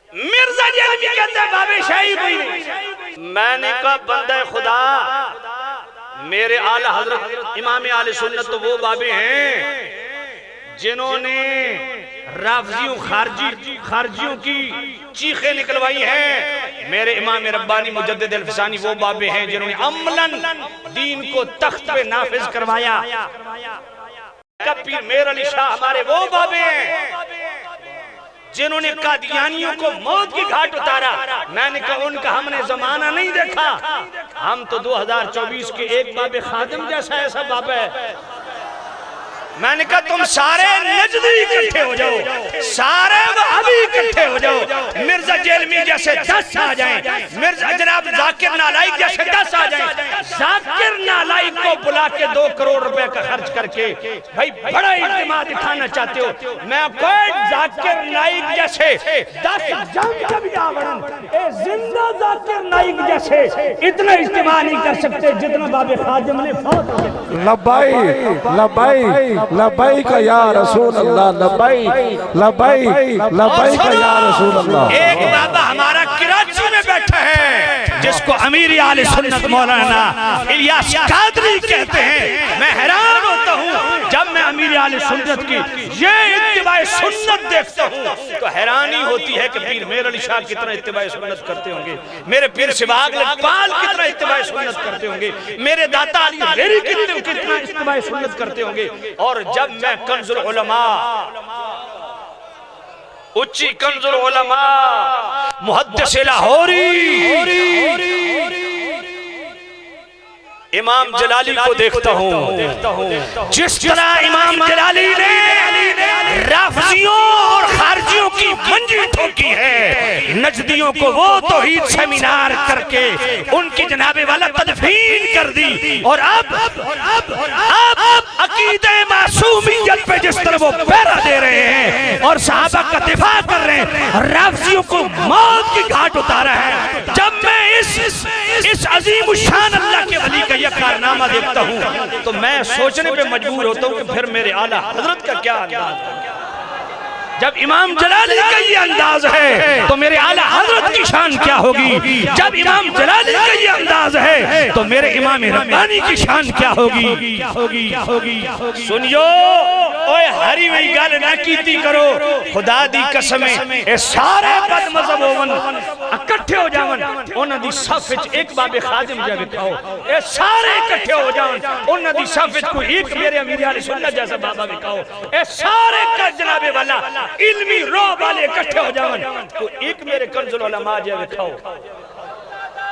मिर्जा जैलवी कहते हैं बाबे शाही कोई नहीं। मैंने कहा बंदे खुदा, मेरे आला हजरत इमाम आले सुन्नत तो वो बाबे हैं जिन्होंने राफजियों खारजियों की चीखें निकलवाई हैं। मेरे इमाम रब्बानी मुजद्दिद अल-फसानी वो बाबे हैं जिन्होंने अमलन दीन को तख्त पे नाफिज करवाया। पीर मेर अली शाह हमारे वो बाबे हैं जिन्होंने कादियानियों को मौत की घाट उतारा। मैंने कहा उनका हमने जमाना नहीं देखा, हम तो 2024 के एक बाबे खादिम जैसा ऐसा बाबा है। मैंने कहा तुम सारे नजदी इकट्ठे हो जाओ, सारे वहाबी इकट्ठे हो जाओ, मिर्जा जैलवी जैसे 10 आ जाएं, मिर्जा जनाब जाकिर नालाइक जैसे 10 आ जाएं। जाकिर नालाइक को बुला के 2 करोड़ रुपए का खर्च करके भाई बड़ा इज्तिमा दिखाना चाहते हो। मैं कोई जाकिर नाइक जैसे 10 जंग आवरण ए जिंदा जाकिर नाइक जैसे इतना इज्तिमा नहीं कर सकते जितना बाबे खादिम ने फौत हो गया। लब्बाई लब्बाई का या रसूल अल्लाह, लब्बाई का या रसूल अल्लाह। एक बाबा हमारा कराची में बैठा है जिसको अमीर आले सुन्नत मौलाना इलियास कादरी कहते हैं। मैं हैरान होता हूँ जब मैं अमीर आले सुन्नत की ये इत्तिबाए सुन्नत देखता हूँ तो हैरानी होती है कि पीर मेर अली शाह कितना इत्तिबाए सुन्नत करते होंगे, मेरे पीर सिबाग लजपाल कितना इत्तिबाए सुन्नत करते होंगे, मेरे दाता अली हज़ेरी कितना इत्तिबाए सुन्नत करते होंगे। और जब मैं कंजुल उलमा, उच्ची कंजुल उलमा मुहद्दिस लाहौरी इमाम जलाली को देखता हूँ, जिस तरह इमाम जलाली ने राफजियों और खारजियों की मंजी ठोकी है, नजदियों को वो तौहीद सेमिनार करके उनकी जनाबे वाला तदफीन कर दी। और अब अकीदे मासूमियत पे जिस तरह वो पहरा दे रहे हैं और सहाबा का दिफा कर रहे हैं, राफजियों को मौत की घाट उतारा है। जब मैं इस अजीम शान अल्लाह के वली का यह कारनामा देखता हूँ तो मैं सोचने पे मजबूर होता हूँ कि फिर मेरे आला हजरत का क्या अंदाज है। जब इमाम जलाली का ये अंदाज है तो मेरे आला हजरत की शान क्या होगी। जब इमाम जलाली का ये अंदाज है तो मेरे इमाम रब्बानी की शान क्या होगी। सुनियो ओए हरी वही गल ना कीती करो, खुदा दी कसम ए सारे बद मजहब होवन इकट्ठे हो जावन, उन्हां दी सफ विच एक बाबे खादिम जा दिखाओ, ए सारे इकट्ठे हो जावन उन्हां दी सफ विच कोई एक मेरे अमीर आले सुन्नत जैसा बाबा दिखाओ, ए सारे का जनाबे वाला इल्मी रोह वाले इकट्ठे हो जावन तो एक मेरे कंजुल उलमा जा दिखाओ।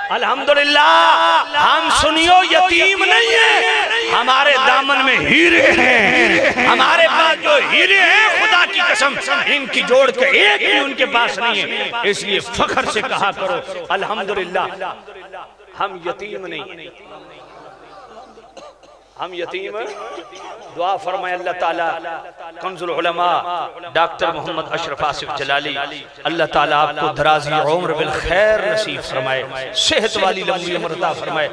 अल्हम्दुलिल्लाह हम सुनियो यतीम नहीं है, हमारे दामन में हीरे हैं, हमारे पास जो हीरे हैं खुदा की कसम इनकी जोड़ के एक भी उनके पास नहीं है। इसलिए फख्र से कहा करो अल्हम्दुलिल्लाह हम यतीम नहीं, हम यतीम। दुआ फरमाए अल्लाह ताला कंजुल उलमा डॉक्टर मोहम्मद अशरफ आसिफ जलाली अल्लाह ताला आपको दराज़ी उम्र बिल खैर नसीब फरमाए, सेहत वाली लंबी उम्र अता फरमाए।